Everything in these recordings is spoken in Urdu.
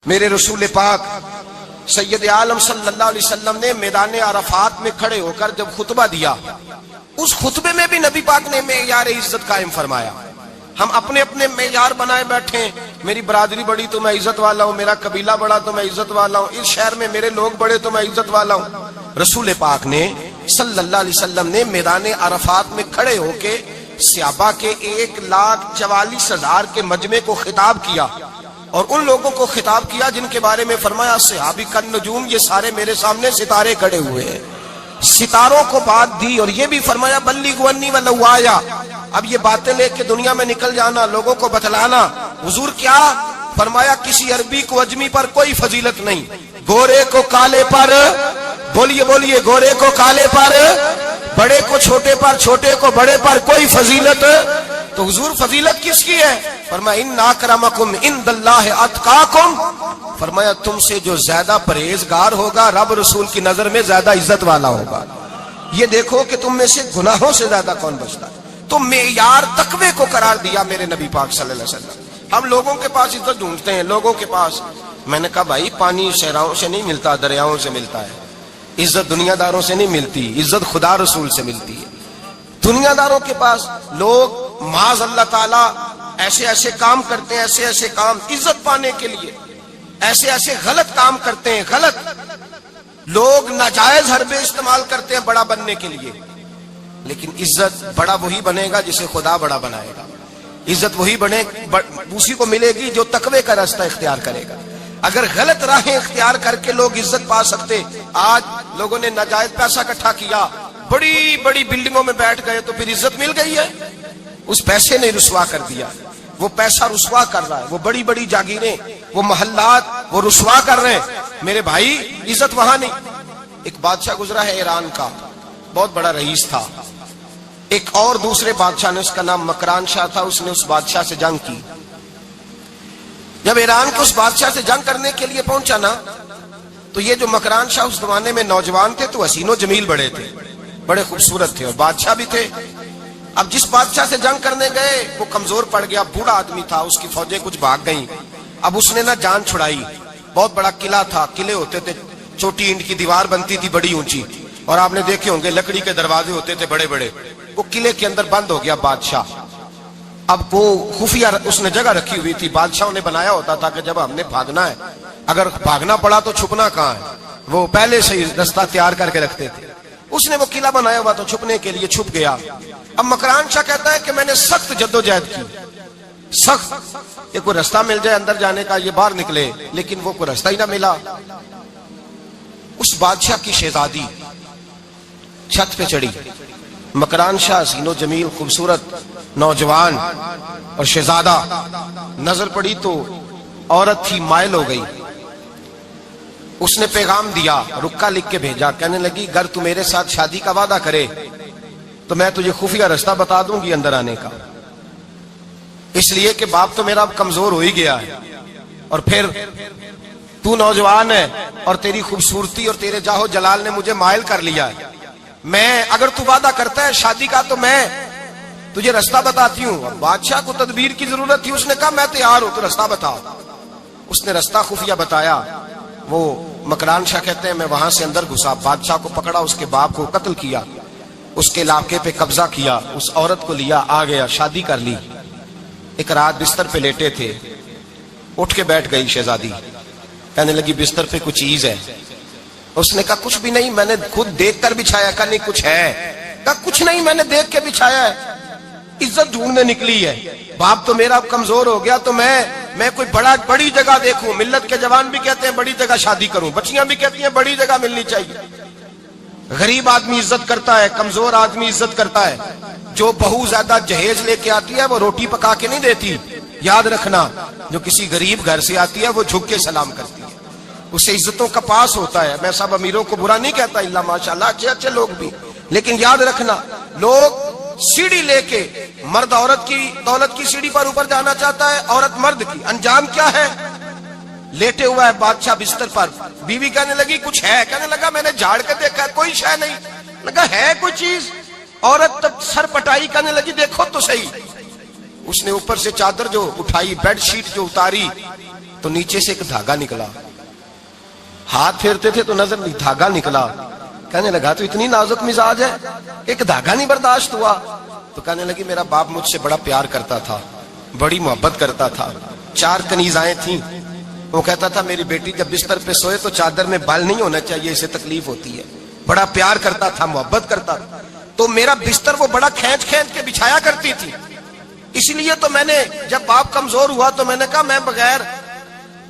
میرے رسول پاک سید عالم صلی اللہ علیہ وسلم نے میدان عرفات میں کھڑے ہو کر جب خطبہ دیا، اس خطبے میں بھی نبی پاک نے معیار عزت قائم فرمایا۔ ہم اپنے اپنے معیار بنائے بیٹھے، میری برادری بڑی تو میں عزت والا ہوں، میرا قبیلہ بڑا تو میں عزت والا ہوں، اس شہر میں میرے لوگ بڑے تو میں عزت والا ہوں۔ رسول پاک نے صلی اللہ علیہ وسلم نے میدان عرفات میں کھڑے ہو کے صحابہ کے 1,44,000 کے مجمع کو خطاب کیا، اور ان لوگوں کو خطاب کیا جن کے بارے میں فرمایا صحابی کن نجوم، یہ سارے میرے سامنے ستارے کھڑے ہوئے ہیں۔ ستاروں کو بات دی اور یہ بھی فرمایا بلغوا انی ولو آیا، اب یہ باتیں لے کے دنیا میں نکل جانا، لوگوں کو بتلانا۔ حضور کیا فرمایا؟ کسی عربی کو اجمی پر کوئی فضیلت نہیں، گورے کو کالے پر، بولیے بولیے، گورے کو کالے پر، بڑے کو چھوٹے پر، چھوٹے کو بڑے پر کوئی فضیلت۔ تو حضور فضیلت کس کی ہے؟ فرمایا ان اکرمکم عند اللہ اتقاکم، فرمایا تم سے جو زیادہ پرہیزگار ہوگا رب رسول کی نظر میں زیادہ عزت والا ہوگا۔ یہ دیکھو کہ تم میں سے گناہوں سے زیادہ کون بچتا ہے۔ تو معیار تقوی کو قرار دیا میرے نبی پاک صلی اللہ علیہ وسلم۔ ہم لوگوں کے پاس عزت ڈھونڈتے ہیں، لوگوں کے پاس۔ میں نے کہا بھائی پانی صحراؤں سے نہیں ملتا، دریاؤں سے ملتا ہے۔ عزت دنیا داروں سے نہیں ملتی، عزت خدا رسول سے ملتی ہے۔ دنیا داروں کے پاس لوگ معاذ اللہ تعالی ایسے ایسے کام کرتے ہیں، ایسے ایسے کام عزت پانے کے لیے، ایسے ایسے غلط کام کرتے ہیں، غلط لوگ ناجائز حربے استعمال کرتے ہیں بڑا بننے کے لیے۔ لیکن عزت بڑا وہی بنے گا جسے خدا بڑا بنائے گا۔ عزت وہی بنے اسی کو ملے گی جو تقوی کا راستہ اختیار کرے گا۔ اگر غلط راہیں اختیار کر کے لوگ عزت پا سکتے، آج لوگوں نے ناجائز پیسہ اکٹھا کیا، بڑی بڑی بلڈنگوں میں بیٹھ گئے تو پھر عزت مل گئی ہے؟ اس پیسے نے رسوا کر دیا، وہ پیسہ رسوا کر رہا ہے، وہ بڑی بڑی جاگیریں، وہ محلات وہ رسوا کر رہے ہیں۔ میرے بھائی عزت وہاں نہیں۔ ایک بادشاہ گزرا ہے ایران کا، بہت بڑا رئیس تھا۔ ایک اور دوسرے بادشاہ نے، اس کا نام مکران شاہ تھا، اس نے اس بادشاہ سے جنگ کی۔ جب ایران کے اس بادشاہ سے جنگ کرنے کے لیے پہنچا نا، تو یہ جو مکران شاہ اس زمانے میں نوجوان تھے تو حسین و جمیل بڑے تھے، بڑے خوبصورت تھے اور بادشاہ بھی تھے۔ اب جس بادشاہ سے جنگ کرنے گئے وہ کمزور پڑ گیا، بوڑھا آدمی تھا، اس کی فوجیں کچھ بھاگ گئیں۔ اب اس نے نا جان چھڑائی۔ بہت بڑا قلعہ تھا، قلعے ہوتے تھے، چھوٹی اینٹ کی دیوار بنتی تھی بڑی اونچی، اور آپ نے دیکھے ہوں گے لکڑی کے دروازے ہوتے تھے بڑے بڑے۔ وہ قلعے کے اندر بند ہو گیا بادشاہ۔ اب وہ خفیہ اس نے جگہ رکھی ہوئی تھی، بادشاہوں نے بنایا ہوتا تھا کہ جب ہم نے بھاگنا ہے، اگر بھاگنا پڑا تو چھپنا کہاں ہے، وہ پہلے سے ہی رستہ تیار کر کے رکھتے تھے۔ اس نے وہ قلعہ بنایا ہوا تو چھپنے کے لیے چھپ گیا۔ اب مکران شاہ کہتا ہے کہ میں نے سخت جدوجہد کی، سخت، کہ کوئی رستہ مل جائے اندر جانے کا، یہ باہر نکلے، لیکن وہ کوئی رستہ ہی نہ ملا۔ اس بادشاہ کی شہزادی چھت پہ چڑھی، مکران شاہ حسین و جمیل خوبصورت نوجوان اور شہزادہ، نظر پڑی تو عورت تھی، مائل ہو گئی۔ اس نے پیغام دیا، رکا لکھ کے بھیجا، کہنے لگی اگر تو میرے ساتھ شادی کا وعدہ کرے تو میں تجھے خفیہ رستہ بتا دوں گی اندر آنے کا، اس لیے کہ باپ تو میرا کمزور ہو ہی گیا ہے، اور پھر تو نوجوان ہے اور تیری خوبصورتی اور تیرے جاہو جلال نے مجھے مائل کر لیا ہے۔ میں اگر تو وعدہ کرتا ہے شادی کا تو میں تجھے رستہ بتاتی ہوں۔ اب بادشاہ کو تدبیر کی ضرورت تھی، اس نے کہا میں تیار ہوں، تو رستہ بتاؤ۔ اس نے رستہ خفیہ بتایا۔ وہ مکران شاہ کہتے ہیں میں وہاں سے اندر گھسا، بادشاہ کو پکڑا، اس کے باپ کو قتل کیا، اس کے علاقے پہ قبضہ کیا، اس عورت کو لیا، آ گیا، شادی کر لی۔ ایک رات بستر پہ لیٹے تھے، اٹھ کے بیٹھ گئی شہزادی، کہنے لگی بستر پہ کچھ چیز ہے۔ اس نے کہا کچھ بھی نہیں، میں نے خود دیکھ کر بچھایا۔ کہا نہیں کچھ ہے۔ کہا کچھ نہیں، میں نے دیکھ کے بچھایا ہے، عزت ڈھونڈنے نکلی ہے، باپ تو میرا کمزور ہو گیا تو میں کوئی بڑی جگہ دیکھوں۔ ملت کے جوان بھی کہتے ہیں بڑی جگہ شادی کروں، بچیاں بھی کہتی ہیں بڑی جگہ ملنی چاہیے۔ غریب آدمی عزت کرتا ہے، کمزور آدمی عزت کرتا ہے۔ جو بہو زیادہ جہیز لے کے آتی ہے وہ روٹی پکا کے نہیں دیتی، یاد رکھنا۔ جو کسی غریب گھر سے آتی ہے وہ جھک کے سلام کرتی ہے، اسے عزتوں کا پاس ہوتا ہے۔ میں سب امیروں کو برا نہیں کہتا، اللہ ماشاءاللہ اچھے اچھے لوگ بھی، لیکن یاد رکھنا لوگ سیڑھی لے کے، مرد عورت کی دولت کی سیڑھی پر اوپر جانا چاہتا ہے، عورت مرد کی، انجام کیا ہے؟ لیٹے ہوا ہے بادشاہ بستر پر، بیوی کہنے لگی کچھ ہے، کہنے لگا میں نے جھاڑ کے دیکھا کوئی شے نہیں، لگا ہے کوئی چیز، عورت تب سر پٹائی، کہنے لگی دیکھو تو صحیح۔ اس نے اوپر سے چادر جو اٹھائی، بیڈ شیٹ جو اتاری، تو نیچے سے ایک دھاگا نکلا. ہاتھ پھیرتے تھے تو نظر نہیں, دھاگا نکلا. کہنے لگا تو اتنی نازک مزاج ہے, ایک دھاگا نہیں برداشت ہوا. تو کہنے لگی میرا باپ مجھ سے بڑا پیار کرتا تھا, بڑی محبت کرتا تھا. 4 کنیزائیں تھیں. وہ کہتا تھا میری بیٹی جب بستر پہ سوئے تو چادر میں بال نہیں ہونا چاہیے, اسے تکلیف ہوتی ہے. بڑا پیار کرتا تھا, محبت کرتا تھا. تو میرا بستر وہ بڑا کھینچ کھینچ کے بچھایا کرتی تھی. اس لیے تو میں نے جب باپ کمزور ہوا تو میں نے کہا میں بغیر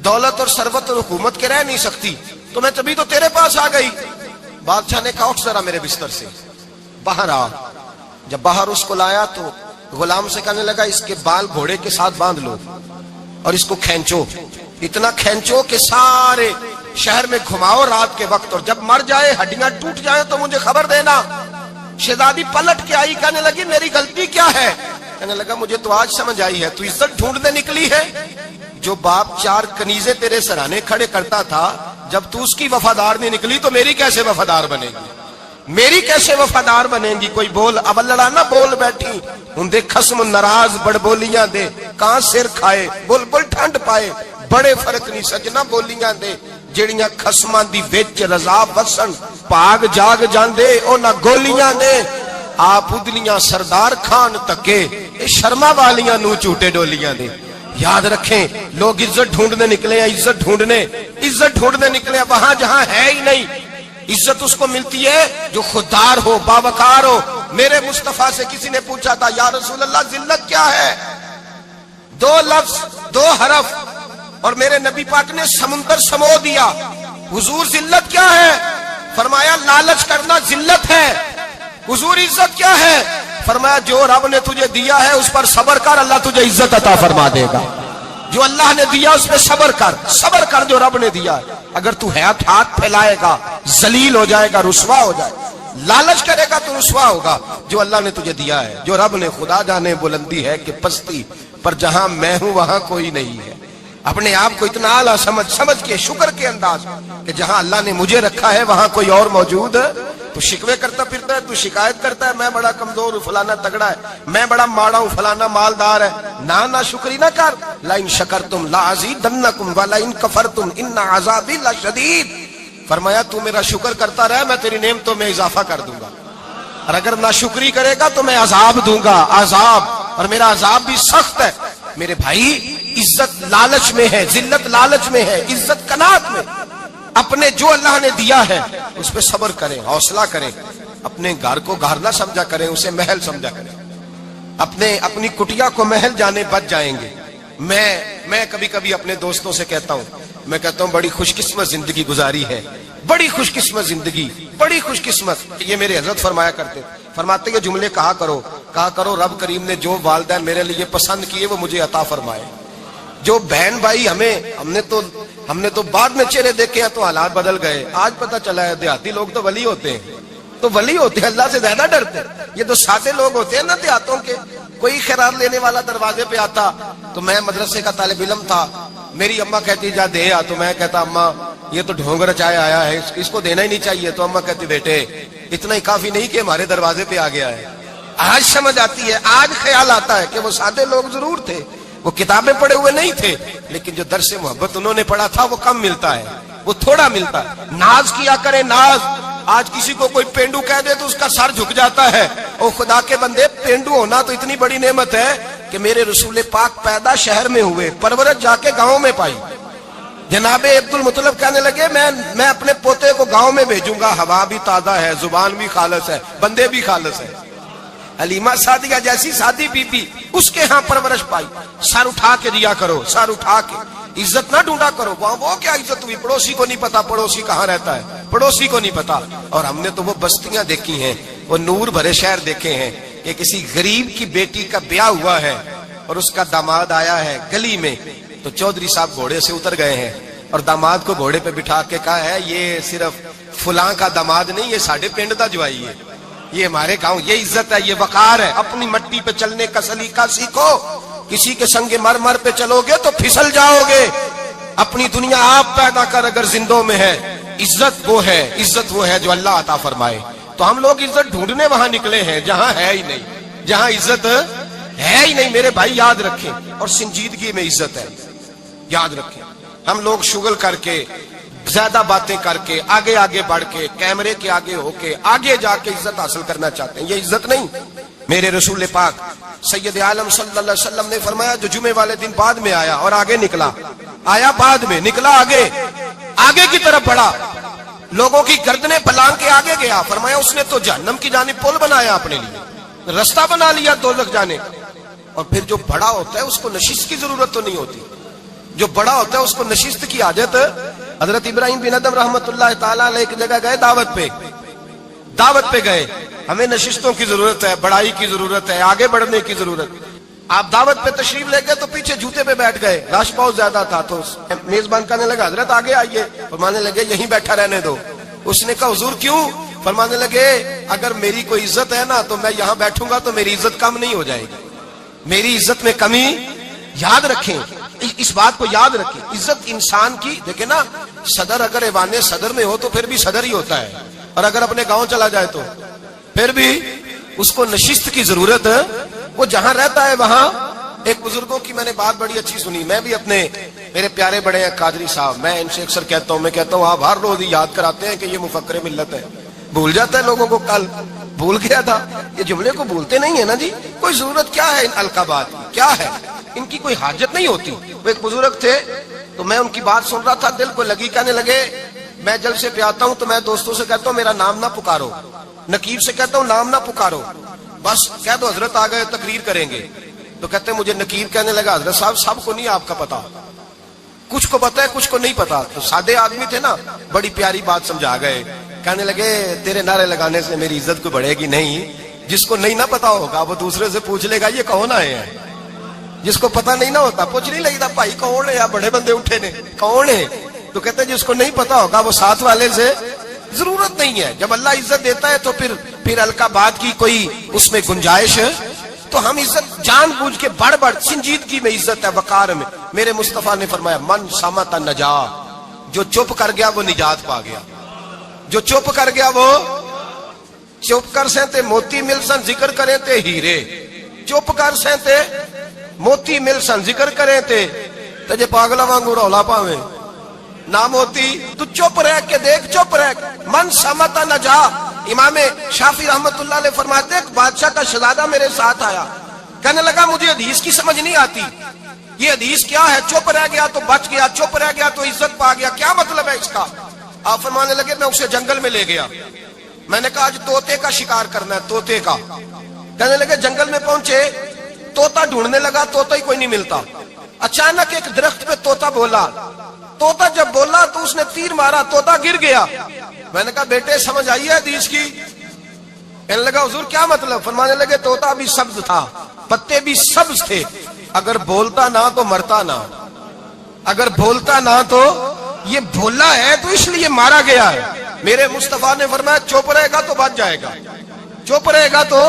دولت اور ثروت اور حکومت کے رہ نہیں سکتی, تو میں تبھی تو تیرے پاس آ گئی. بادشاہ نے کہا اٹھ ذرا میرے بستر سے, باہر آ. جب باہر اس کو لایا تو غلام سے کہنے لگا اس کے بال گھوڑے کے ساتھ باندھ لو اور اس کو کھینچو, اتنا کھینچو کہ سارے شہر میں گھماؤ رات کے وقت, اور جب مر جائے ہڈیاں ٹوٹ جائیں تو مجھے خبر دینا. شہزادی پلٹ کے آئی, کہنے لگی میری غلطی کیا ہے؟ کہنے لگا مجھے تو آج سمجھ آئی ہے, تو عزت ڈھونڈنے نکلی ہے. جو باپ 4 کنیزیں تیرے سرانے کھڑے کرتا تھا, جب تو اس کی وفادار نہیں نکلی تو میری کیسے وفادار بنے گی, میری کیسے وفادار بنے گی؟ کوئی بول اب لڑانا بول بیٹھی ہوں دے خصم ناراض بڑ بولیاں دے, کہاں سر کھائے بل بل ٹھنڈ پائے. بڑے فرق نہیں سجنا بولیاں دے جڑیاں خصماں دی وچ رضا وسن, پاگ جاگ جاندے او نہ گولیاں دے. آپ ادلیاں سردار خان تکے اے شرما والیاں نو چوٹے ڈولیاں دے. یاد رکھیں لوگ عزت ڈھونڈنے نکلے ہیں, عزت ڈھونڈنے نکلے ہیں وہاں جہاں ہے ہی نہیں. عزت اس کو ملتی ہے جو خوددار ہو, باوقار ہو. میرے مصطفیٰ سے کسی نے پوچھا تھا یا رسول اللہ ذلت کیا ہے؟ 2 لفظ 2 حرف اور میرے نبی پاک نے سمندر سمو دیا. حضور ذلت کیا ہے؟ فرمایا لالچ کرنا ذلت ہے. حضور عزت کیا ہے؟ فرمایا جو رب نے تجھے دیا ہے اس پر صبر کر, اللہ تجھے عزت عطا فرما دے گا. جو اللہ نے دیا اس پہ صبر کر جو رب نے دیا ہے. اگر تو ہاتھ پھیلائے گا ذلیل ہو جائے گا, رسوا ہو جائے گا. لالچ کرے گا تو رسوا ہوگا. جو اللہ نے تجھے دیا ہے, جو رب نے, خدا جانے بلندی ہے کہ پستی, پر جہاں میں ہوں وہاں کوئی نہیں ہے. اپنے آپ کو اتنا اعلیٰ سمجھ کے شکر کے انداز کہ جہاں اللہ نے مجھے رکھا ہے وہاں کوئی اور موجود. تو شکوے کرتا پھرتا ہے, تو شکایت کرتا ہے میں بڑا کمزور ہوں, فلانا تگڑا ہے, میں بڑا ماڑا ہوں, فلانا مالدار ہے. نا شکری نہ کر. لئن شکرتم لازیدنکم ولئن کفرتم ان عذابی لشدید. فرمایا تو میرا شکر کرتا رہے, میں تیری نعمتوں میں اضافہ کر دوں گا, اور اگر ناشکری کرے گا تو میں عذاب دوں گا, عذاب, اور میرا عذاب بھی سخت ہے. میرے بھائی عزت لالچ میں ہے, ذلت لالچ میں ہے, عزت قناعت میں. اپنے جو اللہ نے دیا ہے اس پہ صبر کریں, حوصلہ کریں. اپنے گھر کو گھر نہ سمجھا کریں, اسے محل سمجھا کریں. اپنی کٹیا کو محل جانے بچ جائیں گے. میں کبھی کبھی اپنے دوستوں سے کہتا ہوں بڑی خوش قسمت زندگی گزاری ہے, بڑی خوش قسمت زندگی, بڑی خوش قسمت. یہ میرے حضرت فرمایا کرتے, فرماتے یہ جملے کہا کرو رب کریم نے جو والدین میرے لیے پسند کیے وہ مجھے عطا فرمائے. جو بہن بھائی ہم نے تو بعد میں چہرے دیکھے ہیں تو حالات بدل گئے. آج پتہ چلا ہے دیہاتی لوگ تو ولی ہوتے ہیں, اللہ سے زیادہ ڈرتے ہیں. یہ تو سادے لوگ ہوتے ہیں نا دیہاتوں کے. کوئی خیرات لینے والا دروازے پہ آتا تو میں مدرسے کا طالب علم تھا, میری اماں کہتی جا دے آ, تو میں کہتا اماں یہ تو ڈھونگ رچایا آیا ہے, اس کو دینا ہی نہیں چاہیے. تو اماں کہتی بیٹے اتنا ہی کافی نہیں کہ ہمارے دروازے پہ آ گیا ہے. آج سمجھ آتی ہے, آج خیال آتا ہے کہ وہ سادے لوگ ضرور تھے, وہ کتابیں پڑھے ہوئے نہیں تھے, لیکن جو درس محبت انہوں نے پڑھا تھا وہ کم ملتا ہے, وہ تھوڑا ملتا ہے. ناز کیا کرے, ناز. آج کسی کو کوئی پینڈو کہہ دے تو اس کا سر جھک جاتا ہے. او خدا کے بندے, پینڈو ہونا تو اتنی بڑی نعمت ہے کہ میرے رسول پاک پیدا شہر میں ہوئے, پرورش جا کے گاؤں میں پائی. جناب عبد المطلب کہنے لگے میں اپنے پوتے کو گاؤں میں بھیجوں گا, ہوا بھی تازہ ہے, زبان بھی خالص ہے, بندے بھی خالص ہے. حلیمہ سعدیہ جیسی سادی بی بی, اس کے ہاں پرورش پائی. سر اٹھا کے دیا کرو, سر اٹھا کے. عزت نہ ڈھونڈا کرو, وہ کیا عزت ہوئی, پڑوسی کو نہیں پتا پڑوسی کہاں رہتا ہے, پڑوسی کو نہیں پتا. اور ہم نے تو وہ بستیاں دیکھی ہیں, وہ نور بھرے شہر دیکھے ہیں کہ کسی غریب کی بیٹی کا بیاہ ہوا ہے اور اس کا داماد آیا ہے گلی میں, تو چودھری صاحب گھوڑے سے اتر گئے ہیں اور داماد کو گھوڑے پہ بٹھا کے کہا ہے یہ صرف فلاں کا داماد نہیں, یہ ساڑھے پنڈ دا جوائی ہے, یہ ہمارے گاؤں, یہ عزت ہے, یہ وقار ہے. اپنی مٹی پہ چلنے کا سلیقہ سیکھو. کسی کے سنگ مر پہ چلو گے تو پھسل جاؤ گے. اپنی دنیا آپ پیدا کر اگر زندوں میں ہے. عزت وہ ہے جو اللہ عطا فرمائے. تو ہم لوگ عزت ڈھونڈنے وہاں نکلے ہیں جہاں ہے ہی نہیں, جہاں عزت ہے ہی نہیں. میرے بھائی یاد رکھیں, اور سنجیدگی میں عزت ہے, یاد رکھیں. ہم لوگ شغل کر کے زیادہ باتیں کر کے آگے آگے بڑھ کے کیمرے کے آگے ہو کے آگے جا کے عزت حاصل کرنا چاہتے ہیں. یہ عزت نہیں. میرے رسول پاک سید عالم صلی اللہ علیہ وسلم نے فرمایا جو جمعے والے دن بعد میں آیا اور آگے نکلا, آیا بعد میں, نکلا آگے, آگے کی طرف بڑھا, لوگوں کی گردنیں پلانگ کے آگے گیا, فرمایا اس نے تو جہنم کی جانب پل بنایا اپنے لیے, رستہ بنا لیا دوزخ جانے. اور پھر جو بڑا ہوتا ہے اس کو نشست کی ضرورت تو نہیں ہوتی. جو بڑا ہوتا ہے اس کو نشست کی حاجت. حضرت ابراہیم بن ادم رحمت اللہ تعالیٰ علیہ ایک جگہ گئے, دعوت پہ گئے. ہمیں نشستوں کی ضرورت ہے, بڑائی کی ضرورت ہے, آگے بڑھنے کی ضرورت. آپ دعوت پہ تشریف لے گئے تو پیچھے جوتے پہ بیٹھ گئے, رش بہت زیادہ تھا. تو میزبان کہنے لگا حضرت آگے آئیے, فرمانے لگے یہیں بیٹھا رہنے دو. اس نے کہا حضور کیوں؟ فرمانے لگے اگر میری کوئی عزت ہے نا تو میں یہاں بیٹھوں گا تو میری عزت کم نہیں ہو جائے گی, میری عزت میں کمی. یاد رکھیں, اس بات کو یاد رکھیں. عزت انسان کی, دیکھیں نا, صدر اگر ایوان صدر میں ہو تو پھر بھی صدر ہی ہوتا ہے, اور اگر اپنے گاؤں چلا جائے تو پھر بھی اس کو نشست کی ضرورت ہے. وہ جہاں رہتا ہے وہاں. ایک بزرگوں کی میں نے بات بڑی اچھی سنی. میں بھی اپنے, میرے پیارے بڑے ہیں قادری صاحب, میں ان سے اکثر کہتا ہوں, میں کہتا ہوں آپ ہر روز ہی یاد کراتے ہیں کہ یہ مفکر ملت ہے. بھول جاتا ہے لوگوں کو, کل بھول گیا تھا. یہ جملے کو بھولتے نہیں ہے نا جی. کوئی ضرورت کیا ہے ان القابات کی, کیا ہے ان کی, کوئی حاجت نہیں ہوتی. وہ ایک بزرگ تھے تو میں ان کی بات سن رہا تھا, دل کو لگی. کہنے لگے میں جلسے پہ آتا ہوں تو میں دوستوں سے کہتا ہوں میرا نام نہ پکارو, نقیب سے کہتا ہوں نام نہ پکارو, بس کہہ دو حضرت آ گئے تقریر کریں گے. تو کہتے ہیں مجھے نقیب کہنے لگا حضرت صاحب سب کو نہیں آپ کا پتا, کچھ کو پتا ہے کچھ کو نہیں پتا. تو سادے آدمی تھے نا, بڑی پیاری بات سمجھا گئے. کہنے لگے تیرے نعرے لگانے سے میری عزت کو بڑھے گی نہیں. جس کو نہیں نہ پتا ہوگا وہ دوسرے سے پوچھ لے گا یہ کون آئے ہیں. جس کو پتا نہیں نہ ہوتا پوچھ نہیں لگتا بھائی کون ہے, یا بڑے بندے اٹھے نے کون ہے. تو کہتے ہیں جس کو نہیں پتا ہوگا وہ ساتھ والے سے ضرورت نہیں ہے. جب اللہ عزت دیتا ہے تو پھر القابات کی کوئی اس میں گنجائش. تو ہم عزت جان بوجھ کے بڑھ سنجیدگی میں عزت ہے, وقار میں. میرے مصطفیٰ نے فرمایا من سامت نجا, جو چپ کر گیا وہ نجات پا گیا. جو چپ کر گیا وہ چپ کر سے تے موتی مل سن ذکر کریں تے ہیرے, چپ کر سے تے موتی مل سن ذکر کریں تے جے پاگلا وانگو رولا پاویں نہ موتی. تو چپ رہ کے دیکھ, چپ رہ من سامت نجا. امام شافعی رحمت اللہ علیہ فرماتے ایک بادشاہ کا شہزادہ میرے ساتھ آیا, کہنے لگا مجھے حدیث کی سمجھ نہیں آتی, یہ حدیث کیا ہے, چپ رہ گیا تو بچ گیا, چپ رہ گیا تو عزت پا گیا, کیا مطلب ہے اس کا؟ آپ فرمانے لگے میں اسے جنگل میں لے گیا, میں نے کہا آج طوطے کا شکار کرنا ہے, طوطے کا. کہنے لگے جنگل میں پہنچے, طوطا ڈھونڈنے لگا, طوطا ہی کوئی نہیں ملتا. اچانک ایک درخت پہ طوطا بولا, طوطا جب بولا تو اس نے تیر مارا, طوطا گر گیا. میں نے کہا بیٹے سمجھ آئی ہے حدیث کی؟ کہنے لگا حضور کیا مطلب؟ فرمانے لگے طوطا بھی سبز تھا, پتے بھی سبز تھے, اگر بولتا نہ تو مرتا نہ, اگر بولتا نہ تو یہ بولا ہے تو اس لیے مارا گیا ہے. میرے مصطفیٰ نے فرمایا چپ رہے گا تو بچ جائے گا, چپ رہے گا تو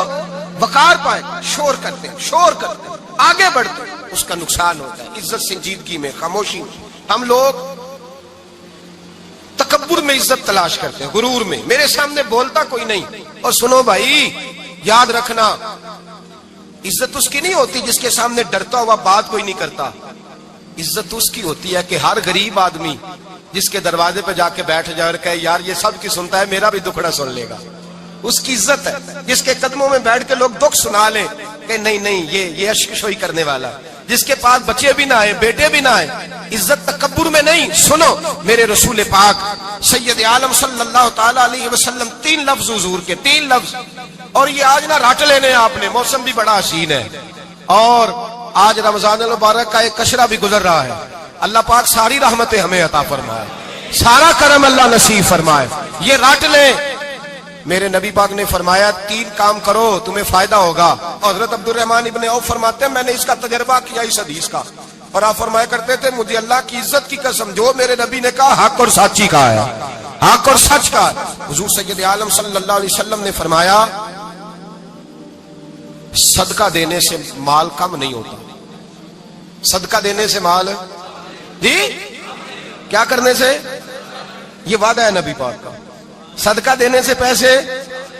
وقار پائے گا. شور کرتے آگے بڑھتے اس کا نقصان ہوتا ہے. عزت سنجیدگی میں, خاموشی میں. ہم لوگ تکبر میں عزت تلاش کرتے ہیں, غرور میں. میرے سامنے بولتا کوئی نہیں. اور سنو بھائی یاد رکھنا, عزت اس کی نہیں ہوتی جس کے سامنے ڈرتا ہوا بات کوئی نہیں کرتا. عزت اس کی ہوتی ہے کہ ہر غریب آدمی جس کے دروازے پہ جا کے بیٹھ جائے اور کہے یار یہ سب کی سنتا ہے, میرا بھی دکھڑا سن لے گا, اس کی عزت ہے. جس کے قدموں میں بیٹھ کے لوگ دکھ سنا لیں کہ نہیں یہ عشق شوئی کرنے والا, جس کے پاس بچے بھی نہ آئے, بیٹے بھی نہ آئے. عزت تکبر میں نہیں. سنو میرے رسول پاک سید عالم صلی اللہ تعالی علیہ وسلم 3 لفظ حضور کے, 3 لفظ. اور یہ آج نہ رٹ لینے آپ نے, موسم بھی بڑا حسین ہے اور آج رمضان المبارک کا ایک کشرہ بھی گزر رہا ہے. اللہ پاک ساری رحمتیں ہمیں عطا فرمائے, سارا کرم اللہ نصیب فرمائے. یہ رٹ لیں. میرے نبی پاک نے فرمایا 3 کام کرو تمہیں فائدہ ہوگا. حضرت عبد الرحمن ابن عوف فرماتے ہیں میں نے اس کا تجربہ کیا اس حدیث کا, اور آپ فرمایا کرتے تھے مجھے اللہ کی عزت کی قسم جو میرے نبی نے کہا حق اور سچی کہا ہے, حق اور سچ کا. حضور سید عالم صلی اللہ علیہ وسلم نے فرمایا صدقہ دینے سے مال کم نہیں ہوتا. صدقہ دینے سے مال جی کیا کرنے سے, یہ وعدہ ہے نبی پاک کا. صدقہ دینے سے پیسے,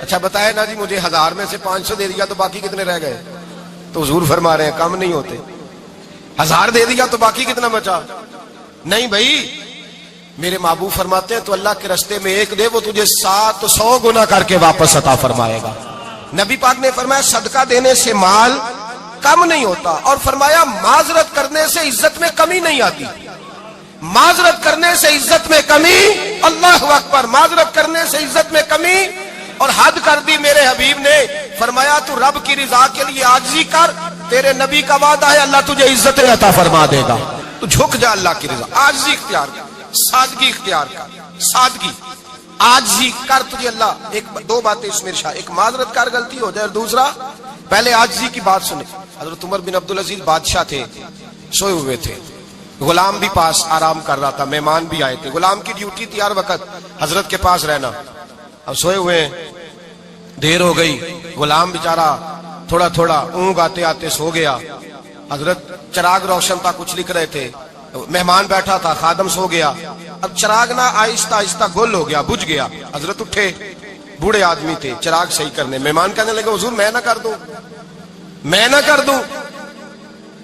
اچھا بتائے نا جی مجھے 1000 میں سے 500 دے دیا تو باقی کتنے رہ گئے؟ تو حضور فرما رہے ہیں کم نہیں ہوتے. 1000 دے دیا تو باقی کتنا بچا؟ نہیں بھائی، میرے محبوب فرماتے ہیں تو اللہ کے راستے میں ایک دے، وہ تجھے 700 گنا کر کے واپس عطا فرمائے گا۔ نبی پاک نے فرمایا صدقہ دینے سے مال کم نہیں ہوتا، اور فرمایا معذرت کرنے سے عزت میں کمی نہیں آتی۔ معذرت کرنے سے عزت میں کمی، اللہ اکبر، معذرت کرنے سے عزت میں کمی، اور حد کر دی میرے حبیب نے، فرمایا تو رب کی رضا کے لیے عاجزی کر، تیرے نبی کا وعدہ ہے اللہ تجھے عزت عطا فرما دے گا۔ تو جھک جا اللہ کی رضا، عاجزی اختیار کر، سادگی اختیار کر، سادگی عاجزی کر، تجھے اللہ دو باتیں اس میں ارشاد، ایک معذرت کر غلطی ہو جائے، اور دوسرا پہلے عاجزی کی بات سنے۔ حضرت عمر بن عبدالعزیز بادشاہ تھے، سوئے ہوئے تھے، غلام بھی پاس آرام کر رہا تھا، مہمان بھی آئے تھے، غلام کی ڈیوٹی تھی ہر وقت حضرت کے پاس رہنا۔ اب سوئے ہوئے دیر ہو گئی، غلام بیچارہ تھوڑا تھوڑا اونگ آتے آتے سو گیا۔ حضرت چراغ روشن تھا، کچھ لکھ رہے تھے، مہمان بیٹھا تھا، خادم سو گیا۔ اب چراغ نہ آہستہ آہستہ گل ہو گیا، بجھ گیا۔ حضرت اٹھے، بوڑھے آدمی تھے، چراغ صحیح کرنے، مہمان کہنے لگے حضور میں نہ کر دوں، میں نہ کر دوں۔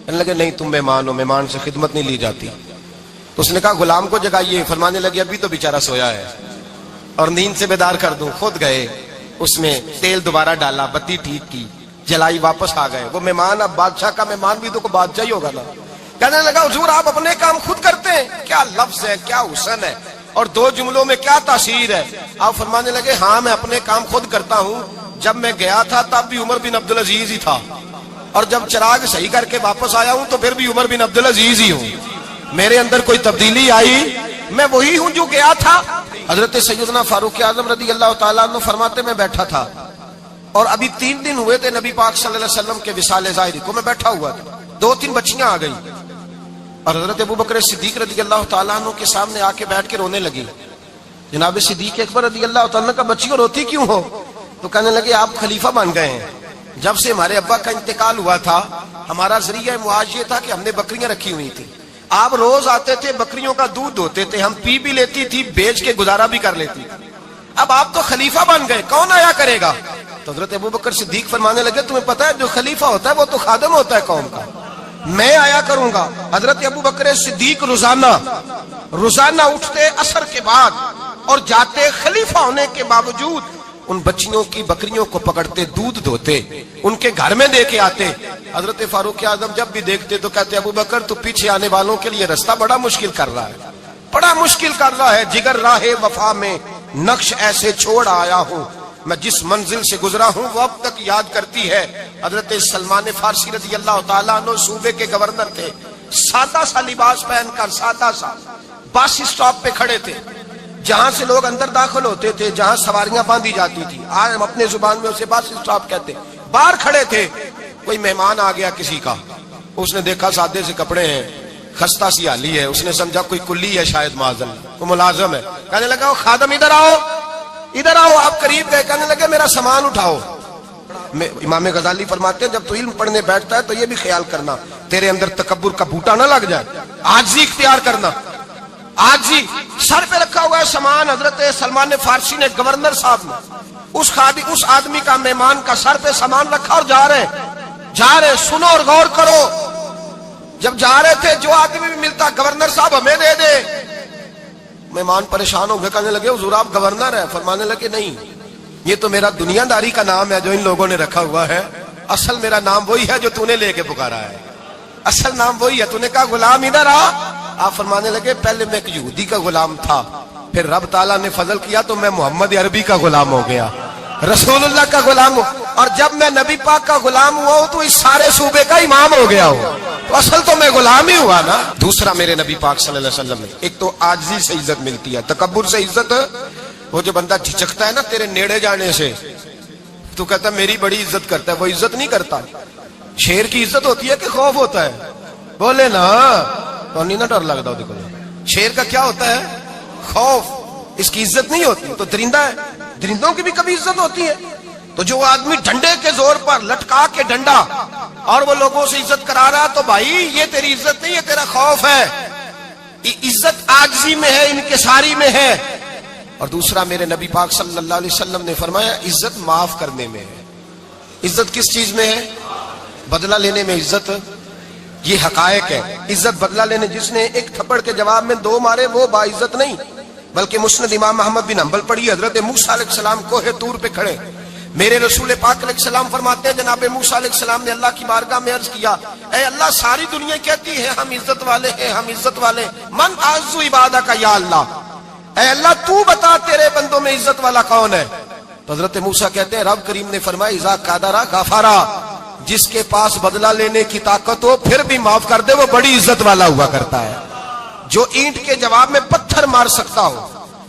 کہنے لگے نہیں تم مہمان ہو، مہمان سے خدمت نہیں لی جاتی۔ تو اس نے کہا غلام کو جگائیے، فرمانے لگے ابھی تو بیچارہ سویا ہے اور نیند سے بیدار کر دوں۔ خود گئے، اس میں تیل دوبارہ ڈالا، بتی ٹھیک کی، جلائی، واپس آ گئے۔ وہ مہمان، اب بادشاہ کا مہمان بھی تو بادشاہ ہی ہوگا نا، کہنے لگا حضور آپ اپنے کام خود کرتے ہیں، کیا لفظ ہے، کیا حسن ہے، اور دو جملوں میں کیا تاثیر ہے۔ آپ فرمانے لگے ہاں میں اپنے کام خود کرتا ہوں، جب میں گیا تھا تب بھی عمر بن عبدالعزیز ہی تھا، اور جب چراغ صحیح کر کے واپس آیا ہوں تو پھر بھی عمر بن عبدالعزیز ہی ہوں، میرے اندر کوئی تبدیلی آئی، میں وہی ہوں جو گیا تھا۔ حضرت سیدنا فاروق اعظم رضی اللہ تعالیٰ عنہ فرماتے میں بیٹھا تھا، اور ابھی 3 دن ہوئے تھے نبی پاک صلی اللہ علیہ وسلم کے وصال ظاہری کو، میں بیٹھا ہوا تھا، 2-3 بچیاں آ گئی، اور حضرت ابوبکر صدیق رضی اللہ تعالیٰ عنہ کے سامنے آ کے بیٹھ کے رونے لگی۔ جناب صدیق اکبر رضی اللہ تعالیٰ عنہ کا بچیوں روتی کیوں ہو؟ تو کہنے لگے آپ خلیفہ بن گئے ہیں، جب سے ہمارے ابا کا انتقال ہوا تھا ہمارا ذریعہ معاش یہ تھا کہ ہم نے بکریاں رکھی ہوئی تھی، آپ روز آتے تھے، بکریوں کا دودھ دھوتے تھے، ہم پی بھی لیتی تھی، بیچ کے گزارا بھی کر لیتی، اب آپ تو خلیفہ بن گئے، کون آیا کرے گا؟ تو حضرت ابوبکر صدیق فرمانے لگے تمہیں پتہ ہے جو خلیفہ ہوتا ہے وہ تو خادم ہوتا ہے قوم کا، میں آیا کروں گا۔ حضرت ابوبکر صدیق روزانہ اٹھتے عصر کے بعد اور جاتے، خلیفہ ہونے کے باوجود ان بچیوں کی بکریوں کو پکڑتے، دودھ دھوتے، ان کے گھر میں دے کے آتے۔ حضرت فاروق اعظم جب بھی دیکھتے تو کہتے ابوبکر تو پیچھے آنے والوں کے لیے راستہ بڑا مشکل کر رہا ہے، بڑا مشکل کر رہا ہے، جگر راہ وفا میں نقش ایسے چھوڑ آیا ہوں، میں جس منزل سے گزرا ہوں وہ اب تک یاد کرتی ہے۔ حضرت سلمان فارسی رضی اللہ تعالیٰ عنہ صوبے کے گورنر تھے، سادہ سا لباس پہن کر، سادہ سا، بس اسٹاپ پہ کھڑے تھے، جہاں سے لوگ اندر داخل ہوتے تھے، جہاں سواریاں باندھی جاتی تھی، آج ہم اپنے زبان میں اسے بس اسٹاپ کہتے، باہر کھڑے تھے۔ کوئی مہمان آ گیا کسی کا، اس نے دیکھا سادے سے کپڑے ہیں، خستہ سی حالی ہے، اس نے سمجھا کوئی کلی ہے شاید، معذل کوئی ملازم ہے، کہنے لگا خادم ادھر آؤ، ادھر آؤ، آپ قریب گئے، کہنے لگے میرا سامان اٹھاؤ۔ امام غزالی فرماتے ہیں جب تو علم پڑھنے بیٹھتا ہے تو یہ بھی خیال کرنا تیرے اندر تکبر کا بوٹا نہ لگ جائے، عاجزی اختیار کرنا، عاجزی۔ سر پہ رکھا ہوا ہے سامان، حضرت سلمان فارسی نے، گورنر صاحب نے، اس آدمی کا، مہمان کا سر پہ سامان رکھا اور جا رہے، سنو اور غور کرو، جب جا رہے تھے جو آدمی بھی ملتا گورنر صاحب ہمیں دے دے، مہمان پریشان ہو گئے، کہنے لگے حضور آپ گورنر ہیں؟ فرمانے لگے نہیں، یہ تو میرا دنیا داری کا نام ہے جو ان لوگوں نے رکھا ہوا ہے، اصل میرا نام وہی ہے جو تو نے لے کے پکارا ہے، اصل نام وہی ہے۔ تو نے کہا غلام ادھر آ، آپ فرمانے لگے پہلے میں ایک یہودی کا غلام تھا، پھر رب تعالیٰ نے فضل کیا تو میں محمد عربی کا غلام ہو گیا، رسول اللہ کا غلام ہوں، اور جب میں نبی پاک کا غلام ہوا ہوں تو اس سارے صوبے کا امام ہو گیا ہوں، تو اصل تو میں غلام ہی ہوا نا۔ دوسرا میرے نبی پاک صلی اللہ علیہ وسلم نے، ایک تو عاجزی سے عزت ملتی ہے، تکبر سے عزت، وہ جو بندہ جھجکتا ہے نا تیرے نیڑے جانے سے، تو کہتا ہے میری بڑی عزت کرتا ہے، وہ عزت نہیں کرتا۔ شیر کی عزت ہوتی ہے کہ خوف ہوتا ہے؟ بولے نا، تو نہیں نہ ڈر لگتا، دیکھو شیر کا کیا ہوتا ہے؟ خوف، اس کی عزت نہیں ہوتی۔ تو درندہ ہے، درندوں کی بھی کبھی عزت ہوتی ہے؟ تو جو آدمی ڈنڈے کے زور پر لٹکا کے ڈنڈا اور وہ لوگوں سے عزت کرا رہا، تو بھائی یہ تیری عزت نہیں ہے، تیرا خوف ہے۔ عزت عاجزی میں ہے، انکساری میں ہے۔ اور دوسرا میرے نبی پاک صلی اللہ علیہ وسلم نے فرمایا عزت معاف کرنے میں ہے۔ عزت کس چیز میں ہے؟ بدلہ لینے میں عزت یہ حقائق ہے. عزت بدلہ لینے جس نے ایک تھپڑ کے جواب میں 2 مارے وہ باعزت نہیں، بلکہ مسند امام احمد بن حنبل پڑھی. حضرت موسیٰ علیہ السلام کوہ طور پہ کھڑے، میرے رسول پاک علیہ السلام فرماتے ہیں جناب موسیٰ علیہ السلام نے اللہ کی بارگاہ میں عرض کیا، اے اللہ ساری دنیا کہتی ہے ہم عزت والے ہیں، ہم عزت والے، من اعز عبادہ کا یا اللہ، اے اللہ تو بتا تیرے بندوں میں عزت والا کون ہے؟ تو حضرت موسیٰ کہتے ہیں رب کریم نے فرمایا اذا قادرا غفارا، جس کے پاس بدلہ لینے کی طاقت ہو پھر بھی معاف کر دے وہ بڑی عزت والا ہوا کرتا ہے. جو اینٹ کے جواب میں پتھر مار سکتا ہو،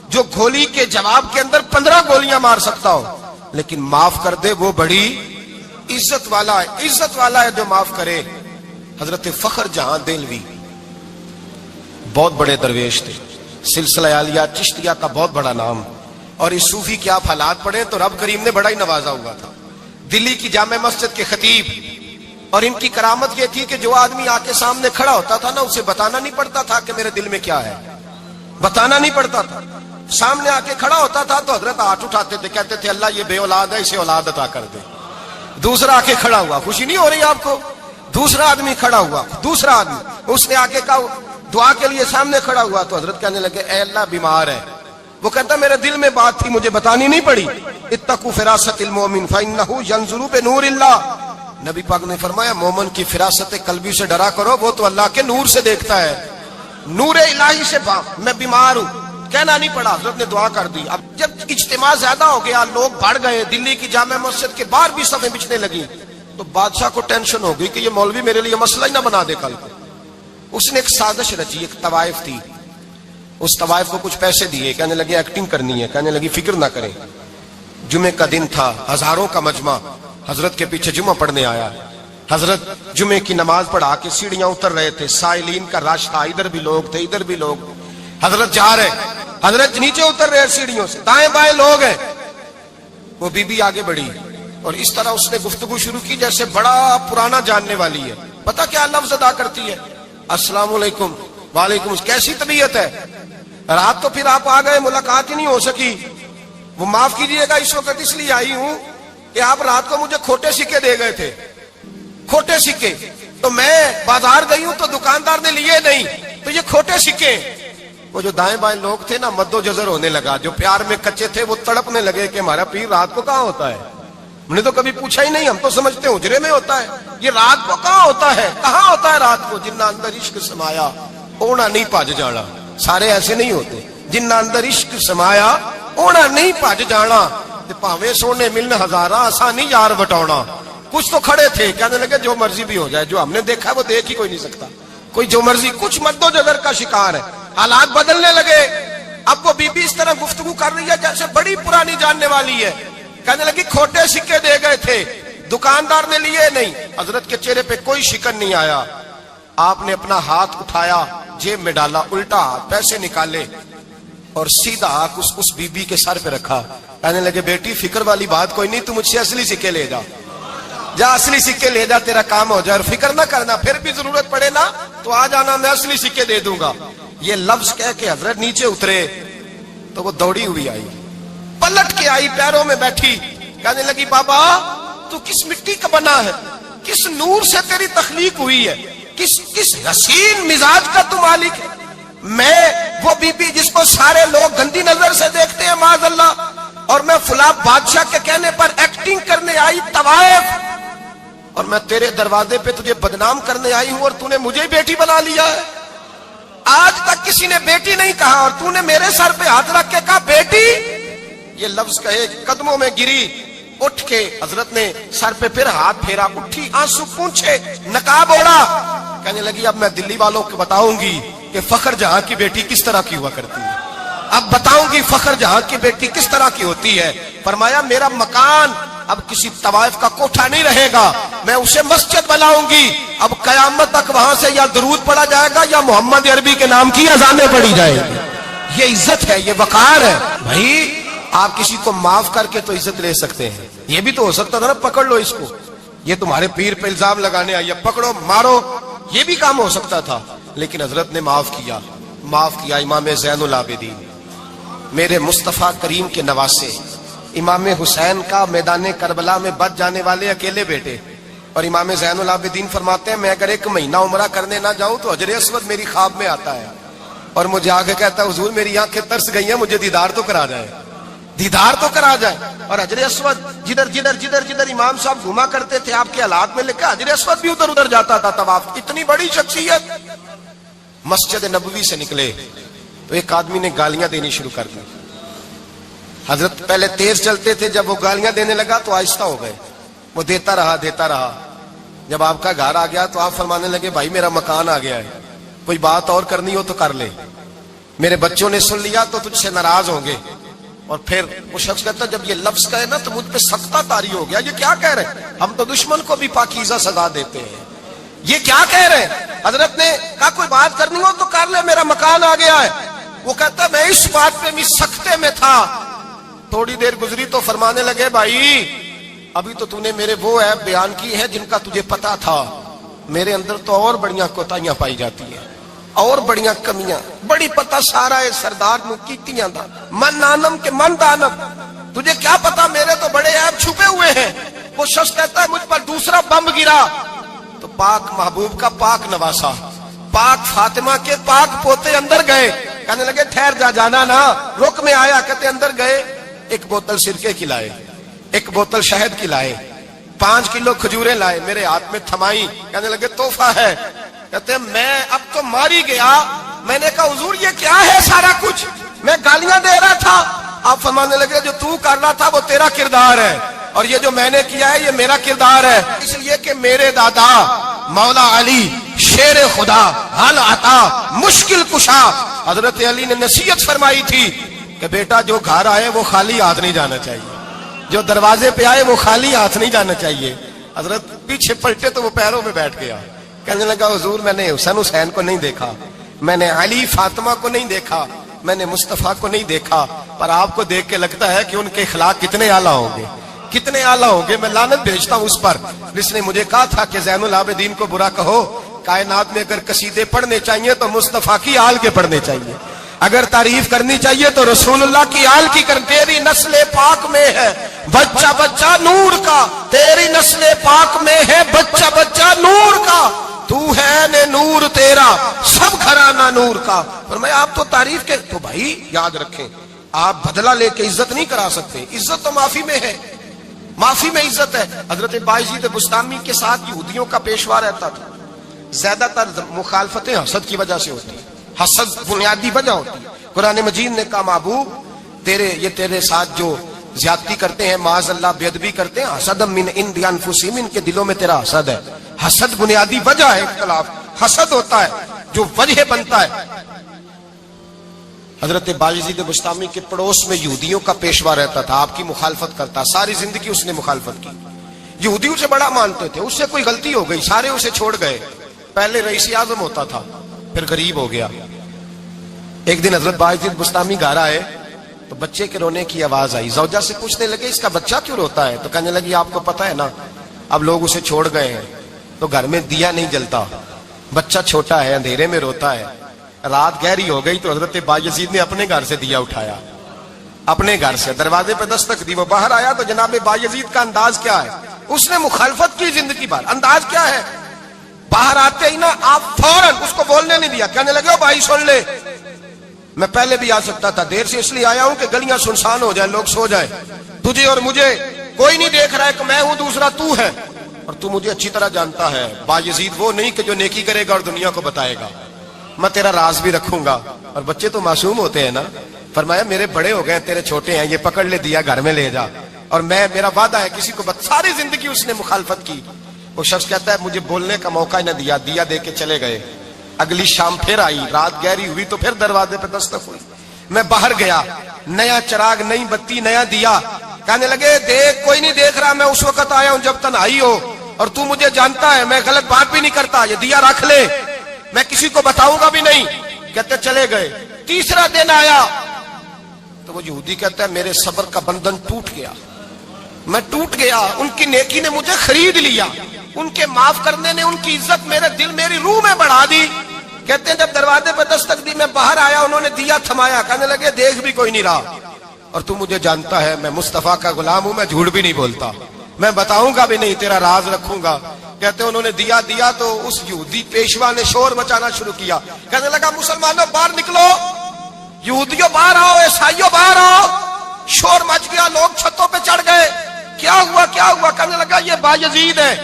جو گولی کے جواب کے اندر 15 گولیاں مار سکتا ہو لیکن معاف کر دے وہ بڑی عزت والا ہے. عزت والا ہے جو معاف کرے. حضرت فخر جہاں دہلوی بہت بڑے درویش تھے، سلسلہ عالیہ چشتیہ کا بہت بڑا نام، اور اس صوفی کے آپ حالات پڑھیں تو رب کریم نے بڑا ہی نوازا ہوا تھا. دلی کی جامع مسجد کے خطیب، اور ان کی کرامت یہ تھی کہ جو آدمی آ کے سامنے کھڑا ہوتا تھا نا اسے بتانا نہیں پڑتا تھا کہ میرے دل میں کیا ہے، بتانا نہیں پڑتا تھا. سامنے آ کے کھڑا ہوتا تھا تو حضرت ہاتھ اٹھاتے تھے، کہتے تھے اللہ یہ بے اولاد ہے اسے اولاد عطا کر دے. دوسرا آ کے کھڑا ہوا، خوشی نہیں ہو رہی آپ کو؟ دوسرا آدمی کھڑا ہوا، دوسرا آدمی اس نے آ کے کہا دعا کے لیے سامنے کھڑا ہوا تو حضرت کہنے لگے اے اللہ بیمار ہے. وہ کہتا میرے دل میں بات تھی مجھے بتانی نہیں پڑی. اتقوا فراست المؤمن فانه ينظر بنور اللہ. نبی پاک نے فرمایا مومن کی فراست قلبی سے ڈرا کرو، وہ تو اللہ کے نور سے دیکھتا ہے، نور الہی سے. میں بیمار ہوں کہنا نہیں پڑا، حضرت نے دعا کر دی. اب جب اجتماع زیادہ ہو گیا، لوگ بڑھ گئے، دلی کی جامع مسجد کے باہر بھی صفیں بچنے لگی، تو بادشاہ کو ٹینشن ہو گئی کہ یہ مولوی میرے لیے مسئلہ ہی نہ بنا دے کل کو. اس نے ایک سازش رچی، ایک طوائف تھی، اس طوائف کو کچھ پیسے دیے، کہنے لگے ایکٹنگ کرنی ہے، کہنے لگی فکر نہ کریں. جمعے کا دن تھا، ہزاروں کا مجمع حضرت کے پیچھے جمعہ پڑھنے آیا. حضرت جمعے کی نماز پڑھا کے سیڑھیاں اتر رہے تھے، سائلین کا رش تھا، ادھر بھی لوگ تھے ادھر بھی لوگ. حضرت جا رہے، حضرت نیچے اتر رہے سیڑھیوں سے، دائیں بائیں لوگ ہیں. وہ بی بی آگے بڑھی اور اس طرح اس نے گفتگو شروع کی جیسے بڑا پرانا جاننے والی ہے. پتہ کیا لفظ ادا کرتی ہے؟ السلام علیکم. وعلیکم. کیسی طبیعت ہے؟ رات تو پھر آپ آ گئے، ملاقات ہی نہیں ہو سکی. وہ معاف کیجئے گا اس وقت اس لیے آئی ہوں کہ آپ رات کو مجھے کھوٹے سکے دے گئے تھے، کھوٹے سکے، تو میں بازار گئی ہوں تو دکاندار نے لیے نہیں، تو یہ کھوٹے سکے. وہ جو دائیں بائیں لوگ تھے نا مد و جزر ہونے لگا، جو پیار میں کچے تھے وہ تڑپنے لگے کہ ہمارا پیر رات کو کہاں ہوتا ہے. ہم نے تو کبھی پوچھا ہی نہیں، ہم تو سمجھتے ہیں حجرے میں ہوتا ہے، یہ رات کو کہاں ہوتا ہے، کہاں ہوتا ہے رات کو. جنہ اندر عشق سمایا اونا نہیں پاج جانا. سارے ایسے نہیں ہوتے، جنہ اندر عشق سمایا اونا نہیں پاج جانا. پاوے سونے ملن ہزارہ آسانی یار بٹاؤنا. کچھ تو کھڑے تھے کہنے لگے جو مرضی بھی ہو جائے، جو ہم نے دیکھا وہ دیکھ ہی کوئی نہیں سکتا، کوئی جو مرضی. کچھ مد و جزر کا شکار ہے. حالات بدلنے لگے. اب وہ بی بی اس طرح گفتگو کر رہی ہے جیسے بڑی پرانی جاننے والی ہے. کہنے لگی کھوٹے سکے دے گئے تھے، دکاندار نے لیے نہیں. حضرت کے چہرے پہ کوئی شکن نہیں آیا. آپ نے اپنا ہاتھ اٹھایا، جیب میں ڈالا، الٹا ہاتھ، پیسے نکالے اور سیدھا ہاتھ اس بی بی کے سر پہ رکھا. کہنے لگے بیٹی فکر والی بات کوئی نہیں، تم مجھ سے اصلی سکے لے جا، جا اصلی سکے لے جا، تیرا کام ہو جائے. اور فکر نہ کرنا، پھر بھی ضرورت پڑے نا تو آ جانا، میں اصلی سکے دے دوں گا. یہ لفظ کہہ کے حضرت نیچے اترے تو وہ دوڑی ہوئی آئی، پلٹ کے آئی، پیروں میں بیٹھی. کہنے لگی بابا تو کس مٹی کا بنا ہے، کس نور سے تیری تخلیق ہوئی ہے، کس حسین مزاج کا تو مالک ہے. میں وہ بی بی جس کو سارے لوگ گندی نظر سے دیکھتے ہیں معاذ اللہ، اور میں فلاں بادشاہ کے کہنے پر ایکٹنگ کرنے آئی طوائف، اور میں تیرے دروازے پہ تجھے بدنام کرنے آئی ہوں اور تو نے مجھے بیٹی بنا لیا ہے. آج تک کسی نے بیٹی نہیں کہا اور تو نے میرے سر پہ ہاتھ رکھ کے کہا بیٹی. یہ لفظ کہے قدموں میں گری، اٹھ کے حضرت نے سر پہ پھر ہاتھ پھیرا، اٹھی، آنسو پونچھے، نقاب اوڑا. کہنے لگی اب میں دلی والوں کو بتاؤں گی کہ فخر جہاں کی بیٹی کس طرح کی ہوا کرتی ہے، اب بتاؤں گی فخر جہاں کی بیٹی کس طرح کی ہوتی ہے. فرمایا میرا مکان اب کسی طوائف کا کوٹھا نہیں رہے گا، میں اسے مسجد بناؤں گی. اب قیامت تک وہاں سے یا درود پڑھا جائے گا یا محمد عربی کے نام کی اذانیں پڑھی جائیں گی. یہ عزت ہے، یہ وقار ہے. بھائی آپ کسی کو معاف کر کے تو عزت لے سکتے ہیں، یہ بھی تو ہو سکتا تھا نا پکڑ لو اس کو، یہ تمہارے پیر پہ الزام لگانے آئی، پکڑو مارو، یہ بھی کام ہو سکتا تھا. لیکن حضرت نے معاف کیا، معاف کیا. امام زین العابدین میرے مصطفیٰ کریم کے نواسے، امام حسین کا میدان کربلا میں بچ جانے والے اکیلے بیٹے، اور امام زین العابدین فرماتے ہیں میں اگر 1 مہینہ عمرہ کرنے نہ جاؤں تو حجر اسود میری خواب میں آتا ہے اور مجھے آگے کہتا ہے حضور میری آنکھیں ترس گئی ہیں، مجھے دیدار تو کرا جائے، دیدار تو کرا جائے۔ اور حجر اسود جدھر امام صاحب گھوما کرتے تھے آپ کے حالات میں لکھا حجر اسود بھی ادھر جاتا تھا طواف۔ اتنی بڑی شخصیت۔ مسجد نبوی سے نکلے تو ایک آدمی نے گالیاں دینی شروع کر دی۔ حضرت پہلے تیز چلتے تھے، جب وہ گالیاں دینے لگا تو آہستہ ہو گئے، وہ دیتا رہا۔ جب آپ کا گھر آ گیا تو آپ فرمانے لگے بھائی میرا مکان آ گیا ہے، کوئی بات اور کرنی ہو تو کر لے، میرے بچوں نے سن لیا تو تجھ سے ناراض ہوں گے۔ اور پھر وہ شخص کہتا جب یہ لفظ کہے نا تو مجھ پہ سختہ طاری ہو گیا، یہ کیا کہہ رہے ہیں؟ ہم تو دشمن کو بھی پاکیزہ سزا دیتے ہیں، یہ کیا کہہ رہے ہیں؟ حضرت نے کہا کوئی بات کرنی ہو تو کر لے، میرا مکان آ گیا ہے۔ وہ کہتا میں اس بات پہ بھی سختے میں تھا۔ تھوڑی دیر گزری تو فرمانے لگے بھائی ابھی تو نے میرے وہ عیب بیان کی ہے جن کا تجھے پتا تھا، میرے اندر تو اور بڑیاں کوتاہیاں پائی جاتی ہیں، اور بڑیاں کمیاں، بڑی پتا سارا ہے سردار نو کیتیاں دا من نانم کے من دانم، تجھے کیا پتا میرے تو بڑے عیب چھپے ہوئے ہیں۔ وہ شخص کہتا ہے مجھ پر دوسرا بم گرا تو پاک محبوب کا پاک نواسا، پاک فاطمہ کے پاک پوتے اندر گئے، کہنے لگے ٹھہر جا، جانا نا، رک میں آیا۔ کہتے اندر گئے، 1 بوتل سرکے کی لائے، 1 بوتل شہد کی لائے، 5 کلو کھجوریں لائے، میرے ہاتھ میں تھمائی، کہنے لگے تحفہ ہے۔ کہتے ہیں میں اب تو ماری گیا، میں نے کہا حضور یہ کیا ہے سارا کچھ، میں گالیاں دے رہا تھا۔ آپ فرمانے لگے جو تو کر رہا تھا وہ تیرا کردار ہے اور یہ جو میں نے کیا ہے یہ میرا کردار ہے، اس لیے کہ میرے دادا مولا علی شیر خدا حل عطا مشکل کشا، حضرت علی نے نصیحت فرمائی تھی کہ بیٹا جو گھر آئے وہ خالی ہاتھ نہیں جانا چاہیے، جو دروازے پہ آئے وہ خالی ہاتھ نہیں جانا چاہیے۔ حضرت پیچھے پلٹے تو وہ پیروں میں بیٹھ گیا، کہنے لگا حضور میں نے حسین کو نہیں دیکھا، میں نے علی فاطمہ کو نہیں دیکھا، میں نے مصطفیٰ کو نہیں دیکھا، پر آپ کو دیکھ کے لگتا ہے کہ ان کے اخلاق کتنے اعلیٰ ہوں گے، کتنے اعلیٰ ہوں گے۔ میں لعنت بھیجتا ہوں اس پر جس نے مجھے کہا تھا کہ زین العابدین کو برا کہو، کائنات میں اگر قصیدے پڑھنے چاہیے تو مصطفیٰ کی آل کے پڑھنے چاہیے، اگر تعریف کرنی چاہیے تو رسول اللہ کی آل کی کر۔ تیری نسل پاک میں ہے بچہ بچہ نور کا، تیری نسل پاک میں ہے بچہ بچہ نور کا، تو ہے نے نور تیرا سب گھرانہ نور کا۔ فرمایا آپ تو تعریف کے، تو بھائی یاد رکھیں آپ بدلہ لے کے عزت نہیں کرا سکتے، عزت تو معافی میں ہے، معافی میں عزت ہے۔ حضرت بایزید بستامی کے ساتھ یہودیوں کا پیشوا رہتا تھا، زیادہ تر مخالفتیں حسد کی وجہ سے ہوتی، حسد بنیادی وجہ ہوتی۔ قرآن مجید نے کہا محبوب تیرے ساتھ جو زیادتی کرتے ہیں، معاذ اللہ بے ادبی کرتے ہیں، حسد من عند انفسہم، ان کے دلوں میں تیرا حسد ہے۔ حسد بنیادی وجہ ہے اختلاف، حسد ہوتا ہے جو وجہ بنتا ہے۔ حضرت بایزید بستامی کے پڑوس میں یہودیوں کا پیشوا رہتا تھا، آپ کی مخالفت کرتا، ساری زندگی اس نے مخالفت کی، یہودی اسے بڑا مانتے تھے، اس سے کوئی غلطی ہو گئی سارے اسے چھوڑ گئے، پہلے رئیس اعظم ہوتا تھا پھر غریب ہو گیا۔ ایک دن حضرت بایزید بستامی گھر آئے تو بچے کے رونے کی آواز آئی، زوجہ سے پوچھنے لگے اس کا بچہ کیوں روتا ہے؟ تو کہنے لگی آپ کو پتہ ہے نا اب لوگ اسے چھوڑ گئے ہیں تو گھر میں دیا نہیں جلتا، بچہ چھوٹا ہے اندھیرے میں روتا ہے۔ رات گہری ہو گئی تو حضرت بایزید نے اپنے گھر سے دیا اٹھایا، اپنے گھر سے دروازے پہ دستک دی، وہ باہر آیا تو جناب بایزید کا انداز کیا ہے، اس نے مخالفت کی زندگی بھر، انداز کیا ہے، باہر آتے ہی نا آپ فوراً اس کو بولنے نہیں دیا، کہنے لگے بھائی سن لے میں پہلے بھی آ سکتا تھا، دیر سے اس لیے آیا ہوں کہ گلیاں سنسان ہو جائیں، لوگ سو جائیں، تجھے اور مجھے کوئی نہیں دیکھ رہا ہے کہ میں ہوں دوسرا تو ہے، اور تو مجھے اچھی طرح جانتا ہے بایزید وہ نہیں کہ جو نیکی کرے گا اور دنیا کو بتائے گا، میں تیرا راز بھی رکھوں گا۔ اور بچے تو معصوم ہوتے ہیں نا، فرمایا میرے بڑے ہو گئے تیرے چھوٹے ہیں، یہ پکڑ لے دیا گھر میں لے جا، اور میرا وعدہ ہے کسی کو ساری زندگی اس نے مخالفت کی۔ وہ شخص کہتا ہے مجھے بولنے کا موقع ہی نہ دیا، دیا دے کے چلے گئے۔ اگلی شام پھر آئی، رات گہری ہوئی تو پھر دروازے پہ دستک ہوئی، میں باہر گیا، نیا چراغ نئی بتی نیا دیا، کہنے لگے دیکھ کوئی نہیں دیکھ رہا، میں اس وقت آیا ہوں جب تنہائی ہو اور تو مجھے جانتا ہے میں غلط بات بھی نہیں کرتا، یہ دیا رکھ لے میں کسی کو بتاؤں گا بھی نہیں۔ کہتے چلے گئے، تیسرا دن آیا تو وہ یہودی کہتا ہے میرے صبر کا بندھن ٹوٹ گیا، میں ٹوٹ گیا، ان کی نیکی نے مجھے خرید لیا، ان کے معاف کرنے نے ان کی عزت میرے دل میری روح میں بڑھا دی۔ کہتے ہیں جب دروازے پہ دستک دی میں باہر آیا، انہوں نے دیا تھمایا، کہنے لگے دیکھ بھی کوئی نہیں رہا، اور تو مجھے جانتا ہے میں مصطفیٰ کا غلام ہوں، میں جھوٹ بھی نہیں بولتا، میں بتاؤں گا بھی نہیں، تیرا راز رکھوں گا۔ کہتے انہوں نے دیا تو اس یہودی پیشوا نے شور مچانا شروع کیا، کہنے لگا مسلمانوں باہر نکلو، یہودیوں باہر آؤ، عیسائیوں باہر آؤ۔ شور مچ گیا، لوگ چھتوں پہ چڑھ گئے، کیا ہوا؟ کہنے لگا یہ بایزید ہے،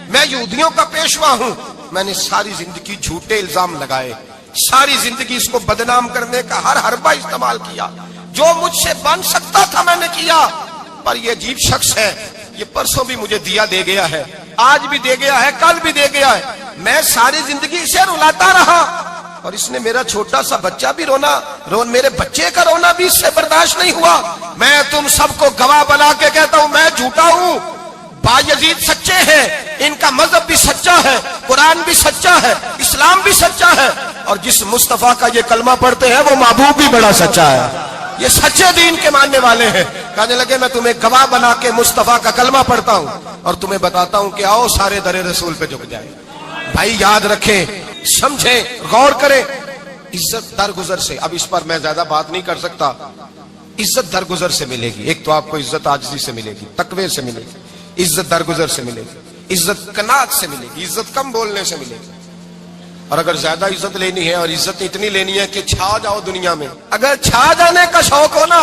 میں یہودیوں کا پیشوا ہوں، میں نے ساری زندگی جھوٹے الزام لگائے، ساری زندگی اس کو بدنام کرنے کا ہر حربہ استعمال کیا، جو مجھ سے بن سکتا تھا میں نے کیا، پر یہ عجیب شخص ہے، یہ پرسوں بھی مجھے دیا دے گیا ہے، آج بھی دے گیا ہے، کل بھی دے گیا ہے، میں ساری زندگی اسے رلاتا رہا، اور اس نے میرا چھوٹا سا بچہ بھی میرے بچے کا رونا بھی اس سے برداشت نہیں ہوا۔ میں تم سب کو گواہ بنا کے کہتا ہوں میں جھوٹا ہوں، بایزید سچے ہیں، ان کا مذہب بھی سچا ہے، قرآن بھی سچا ہے، اسلام بھی سچا ہے، اور جس مصطفیٰ کا یہ کلمہ پڑھتے ہیں وہ محبوب بھی بڑا سچا ہے، یہ سچے دین کے ماننے والے ہیں۔ کہنے لگے میں تمہیں گواہ بنا کے مصطفیٰ کا کلمہ پڑھتا ہوں اور تمہیں بتاتا ہوں کہ آؤ سارے در رسول پہ جھک جائیں۔ بھائی یاد رکھیں، سمجھیں، غور کریں، عزت درگزر سے، اب اس پر میں زیادہ بات نہیں کر سکتا، عزت درگزر سے ملے گی۔ ایک تو آپ کو عزت عاجزی سے ملے گی، تقوی سے ملے گی، عزت درگزر سے ملے گی، عزت قناعت سے ملے گی، عزت کم بولنے سے ملے گی۔ اور اگر زیادہ عزت لینی ہے اور عزت اتنی لینی ہے کہ چھا جاؤ دنیا میں، اگر چھا جانے کا شوق ہو نا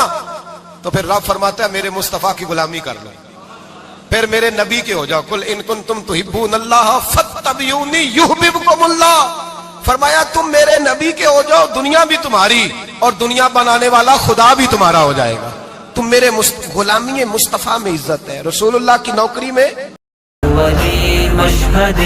تو پھر رب فرماتا ہے میرے مصطفیٰ کی غلامی کر لو، پھر میرے نبی کے ہو جاؤ۔ قل ان کنتم تحبون اللہ فاتبعونی یحببکم اللہ، فرمایا تم میرے نبی کے ہو جاؤ، دنیا بھی تمہاری اور دنیا بنانے والا خدا بھی تمہارا ہو جائے گا۔ تم میرے غلامی مصطفیٰ میں عزت ہے، رسول اللہ کی نوکری میں۔ ولی مشہد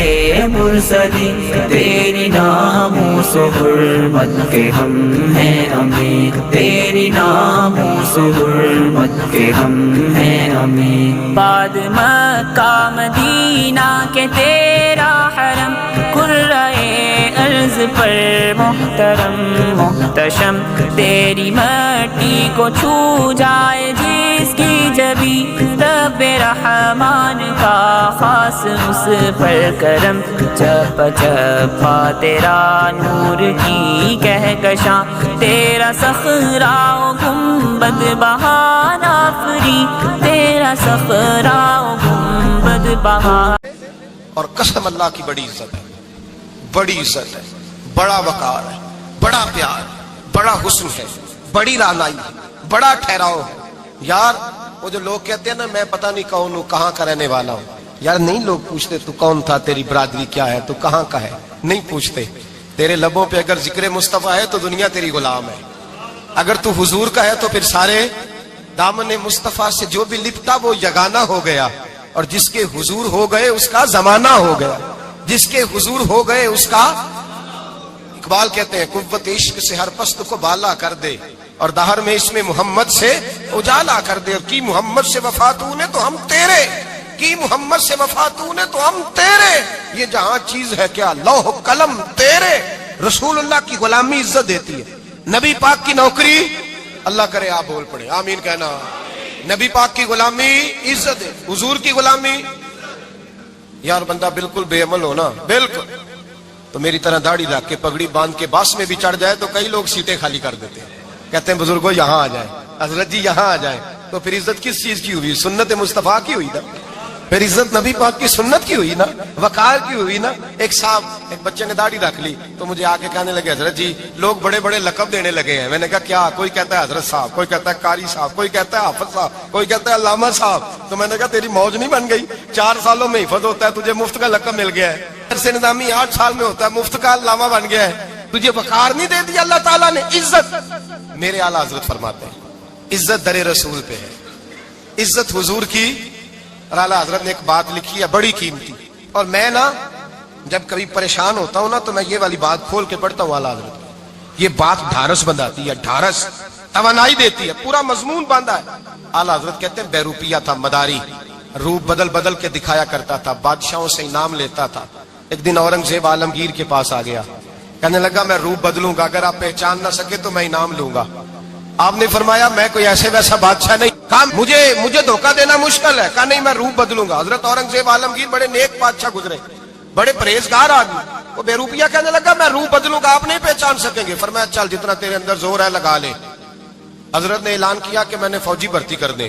مرسلی تیری ناموس و حرمت کے ہم ہیں امین، تیری ناموس و حرمت کے ہم ہیں امین۔ بعد مکہ مدینہ کے تیرا حرم، قرۂ ارض پر محترم محتشم، تیری مٹی کو چھو جائے جس کی جبی، رب رحمان کا خاص اس پر کرم، چپ چپا تیرا نور کی کہکشاں، تیرا صخرہ و گنبد بہانا فری، تیرا صخرہ و گنبد بہانا۔ اور قسم اللہ کی بڑی عزت ہے، بڑی عزت ہے، بڑا وقار ہے، بڑا پیار ہے، بڑا حسن ہے، بڑی رعنائی ہے، بڑا ٹھہراؤ ہے۔ یار وہ جو لوگ کہتے ہیں نا میں پتہ نہیں کون ہوں، کہاں کا رہنے والا ہوں، یار نہیں لوگ پوچھتے تو کون تھا، تیری برادری کیا ہے، تو کہاں کا ہے، نہیں پوچھتے۔ تیرے لبوں پہ اگر ذکر مصطفیٰ ہے تو دنیا تیری غلام ہے، اگر تو حضور کا ہے تو پھر سارے دامن مصطفیٰ سے جو بھی لپٹا وہ یگانہ ہو گیا، اور جس کے حضور ہو گئے اس کا زمانہ ہو گیا، جس کے حضور ہو گئے اس کا۔ اقبال کہتے ہیں قوت عشق سے ہر پست کو بالا کر دے، اور دہر میں اس میں محمد سے اجالا کر دے، اور کی محمد سے وفا تو نے تو ہم تیرے، کی محمد سے وفا تو نے تو ہم تیرے، یہ جہاں چیز ہے کیا لوح قلم تیرے۔ رسول اللہ کی غلامی عزت دیتی ہے، نبی پاک کی نوکری، اللہ کرے آپ بول پڑے آمین کہنا، نبی پاک کی غلامی عزت ہے، حضور کی غلامی۔ یار بندہ بالکل بے عمل ہونا، بالکل تو میری طرح داڑھی رکھ کے پگڑی باندھ کے باس میں بھی چڑھ جائے تو کئی لوگ سیٹیں خالی کر دیتے ہیں، کہتے ہیں بزرگوں یہاں آ جائیں، حضرت جی یہاں آ جائیں، تو پھر عزت کس چیز کی ہوئی؟ سنت مصطفیٰ کی ہوئی نا، پھر عزت نبی پاک کی سنت کی ہوئی نا، وقار کی ہوئی نا۔ ایک صاحب ایک بچے نے داڑھی رکھ لی تو مجھے آ کے کہنے لگے حضرت جی لوگ بڑے بڑے لقب دینے لگے ہیں۔ میں نے کہا کیا؟ کوئی کہتا ہے حضرت صاحب، کوئی کہتا ہے قاری صاحب، کوئی کہتا ہے حافظ صاحب، کوئی کہتا ہے علامہ صاحب۔ تو میں نے کہا تیری موج نہیں بن گئی، 4 سالوں میں حفظ ہوتا ہے، تجھے مفت کا لقب مل گیا ہے، سے نظامی 8 سال میں ہوتا ہے، مفت کا علامہ بن گیا ہے، تجھے وقار نہیں دے دیا اللہ تعالیٰ نے، عزت۔ میرے اعلیٰ حضرت فرماتے ہیں عزت در رسول پہ ہے، عزت حضور کی۔ اور اعلیٰ حضرت نے ایک بات لکھی ہے بڑی قیمتی، اور میں نا جب کبھی پریشان ہوتا ہوں نا تو میں یہ والی بات کھول کے پڑھتا ہوں اعلیٰ حضرت، یہ بات ڈھارس بندھاتی ہے، ڈھارس توانائی دیتی ہے، پورا مضمون باندھا ہے۔ اعلیٰ حضرت کہتے ہیں بیروپیہ تھا مداری، روپ بدل بدل کے دکھایا کرتا تھا، بادشاہوں سے انعام لیتا تھا۔ ایک دن اورنگزیب عالمگیر کے پاس آ گیا، کہنے لگا میں روپ بدلوں گا، اگر آپ پہچان نہ سکے تو میں انعام لوں گا۔ آپ نے فرمایا میں کوئی ایسے ویسا بادشاہ نہیں، کہا مجھے دھوکہ دینا مشکل ہے، کہا نہیں میں روپ بدلوں گا۔ حضرت اورنگزیب عالمگیر بڑے نیک بادشاہ گزرے، بڑے پرہیزگار آدمی، وہ بے روپیہ کہنے لگا میں روپ بدلوں گا، آپ نہیں پہچان سکیں گے۔ فرمایا چل جتنا تیرے اندر زور ہے لگا لے۔ حضرت نے اعلان کیا کہ میں نے فوجی بھرتی کر دیں،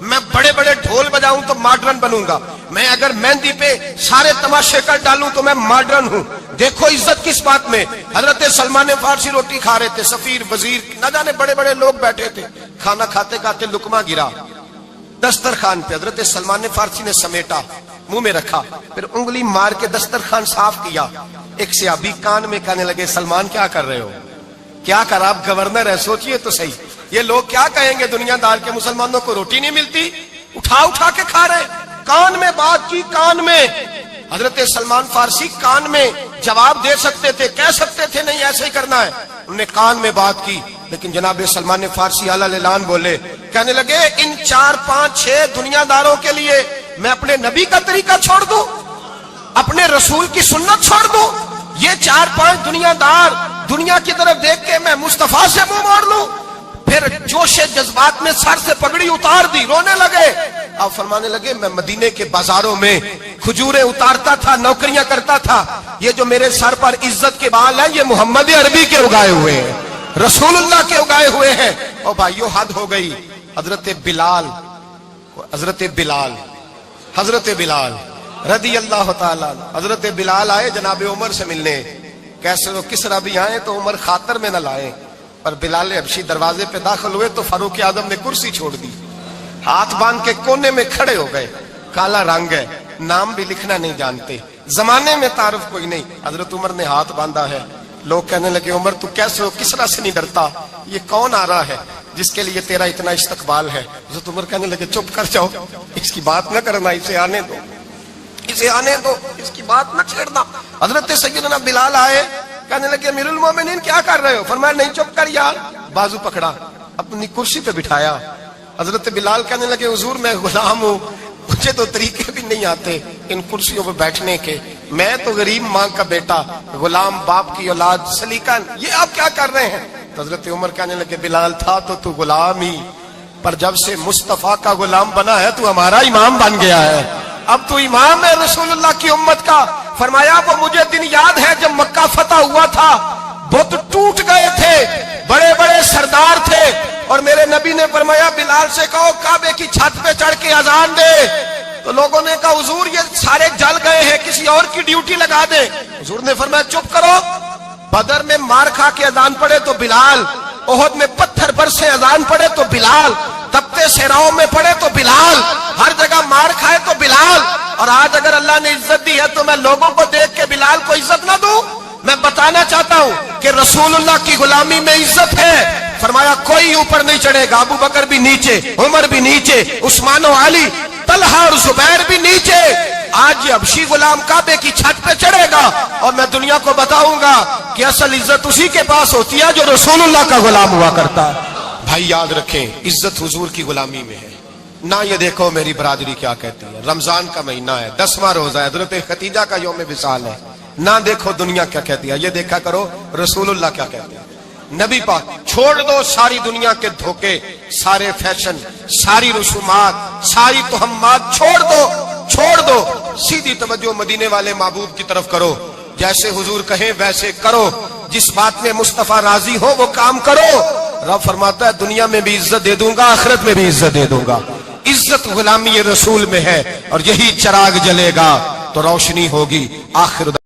میں بڑے بڑے ڈھول بجاؤں تو ماڈرن بنوں گا، میں اگر مہندی پہ سارے تماشے کر ڈالوں تو میں ماڈرن ہوں۔ دیکھو عزت کس بات میں، حضرت سلمان فارسی روٹی کھا رہے تھے، سفیر وزیر نہ جانے بڑے بڑے لوگ بیٹھے تھے، کھانا کھاتے کھاتے لقمہ گرا دسترخوان پہ، حضرت سلمان فارسی نے سمیٹا منہ میں رکھا، پھر انگلی مار کے دسترخوان صاف کیا۔ ایک صحابی کان میں کہنے لگے سلمان کیا کر رہے ہو، کیا کر، آپ گورنر ہے، سوچئے تو صحیح، یہ لوگ کیا کہیں گے دنیا دار کے مسلمانوں کو روٹی نہیں ملتی، اٹھا اٹھا کے کھا رہے۔ کان میں بات کی، کان میں حضرت سلمان فارسی کان میں جواب دے سکتے تھے، کہہ سکتے تھے نہیں ایسے ہی کرنا ہے، انہوں نے کان میں بات کی، لیکن جناب سلمان فارسی اعلیٰ اعلان بولے، کہنے لگے ان 4 5 6 دنیا داروں کے لیے میں اپنے نبی کا طریقہ چھوڑ دوں، اپنے رسول کی سنت چھوڑ دوں، یہ 4 5 دنیا دار دنیا کی طرف دیکھ کے میں مصطفیٰ سے منہ موڑ لوں؟ پھر جوش جذبات میں سر سے پگڑی اتار دی، رونے لگے۔ آپ فرمانے لگے میں مدینے کے بازاروں میں کھجوریں اتارتا تھا، نوکریاں کرتا تھا، یہ جو میرے سر پر عزت کے بال ہیں یہ محمد عربی کے اگائے ہوئے ہیں، رسول اللہ کے اگائے ہوئے ہیں۔ اور بھائیو حد ہو گئی، حضرت بلال رضی اللہ تعالیٰ، حضرت بلال آئے جناب عمر سے ملنے، کیسے وہ کس ربی آئے تو عمر خاطر میں نہ لائے، پر بلال حبشی دروازے پہ داخل ہوئے تو فاروق اعظم نے کرسی چھوڑ دی، ہاتھ باندھ کے کونے میں کھڑے ہو گئے، کالا رنگ ہے، نام بھی لکھنا نہیں جانتے، زمانے میں تعارف کوئی نہیں، حضرت عمر نے ہاتھ باندھا ہے، لوگ کہنے لگے عمر تو کیسے ہو، کسرا سے نہیں ڈرتا، یہ کون آ رہا ہے جس کے لیے تیرا اتنا استقبال ہے؟ حضرت عمر کہنے لگے چپ کر جاؤ، اس کی بات نہ کرنا، اسے آنے دو، اسے آنے دو، اس کی بات نہ چھیڑنا۔ حضرت سیدنا بلال آئے، کہنے لگے امیر المومنین کیا کر رہے ہو؟ فرمایا نہیں چپ کر یار، بازو پکڑا، اپنی کرسی پہ بٹھایا۔ حضرت بلال کہنے لگے حضور میں غلام ہوں، مجھے تو طریقے بھی نہیں آتے ان کرسیوں پہ بیٹھنے کے، میں تو غریب ماں کا بیٹا، غلام باپ کی اولاد، سلیقہ، یہ آپ کیا کر رہے ہیں؟ تو حضرت عمر کہنے لگے بلال تھا تو غلام ہی، پر جب سے مصطفیٰ کا غلام بنا ہے تو ہمارا امام بن گیا ہے، اب تو امام ہے رسول اللہ کی امت کا۔ فرمایا وہ مجھے دن یاد ہے جب مکہ فتح ہوا تھا، بت ٹوٹ گئے تھے، بڑے بڑے سردار تھے، اور میرے نبی نے فرمایا بلال سے کہو کعبے کی چھت پہ چڑھ کے اذان دے، تو لوگوں نے کہا حضور یہ سارے جل گئے ہیں، کسی اور کی ڈیوٹی لگا دے۔ حضور نے فرمایا چپ کرو، بدر میں مار کھا کے اذان پڑے تو بلال، احد میں پتھر برسے اذان پڑے تو بلال، تپتے صحراؤں میں پڑے تو بلال، ہر جگہ مار کھائے تو بلال، اور آج اگر اللہ نے عزت دی ہے تو میں لوگوں کو دیکھ کے بلال کو عزت نہ دوں؟ میں بتانا چاہتا ہوں کہ رسول اللہ کی غلامی میں عزت ہے۔ فرمایا کوئی اوپر نہیں چڑھے گا، ابو بکر بھی نیچے، عمر بھی نیچے، عثمان و علی، طلحہ اور زبیر بھی نیچے۔ آج یہ حبشی غلام کعبے کی چھت پہ چڑھے گا اور میں دنیا کو بتاؤں گا کہ اصل عزت اسی کے پاس ہوتی ہے جو رسول اللہ کا غلام ہوا کرتا ہے۔ بھائی یاد رکھیں عزت حضور کی غلامی میں ہے، نہ یہ دیکھو میری برادری کیا کہتی ہے، رمضان کا مہینہ ہے، 10واں روزہ ہے، حضرت خدیجہ کا یوم وصال ہے، نہ دیکھو دنیا کیا کہتی ہے، یہ دیکھا کرو رسول اللہ کیا کہتے ہیں۔ نبی پاک چھوڑ دو ساری دنیا کے دھوکے، سارے فیشن، ساری رسومات، ساری تہمات چھوڑ دو، سیدھی توجہ مدینے والے معبود کی طرف کرو، جیسے حضور کہیں ویسے کرو، جس بات میں مصطفیٰ راضی ہو وہ کام کرو۔ رب فرماتا ہے دنیا میں بھی عزت دے دوں گا، آخرت میں بھی عزت دے دوں گا۔ عزت غلامی رسول میں ہے، اور یہی چراغ جلے گا تو روشنی ہوگی۔ آخر